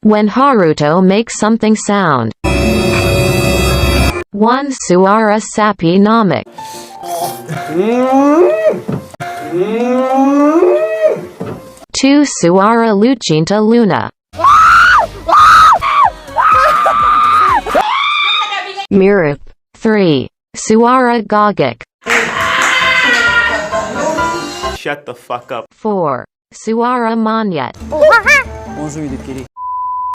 When Haruto makes something sound. 1. Suara sapi namek. 2. Suara lucinta luna. Mirip. 3. Suara gagak. Shut the fuck up. 4. Suara monyet. 원숭이들끼리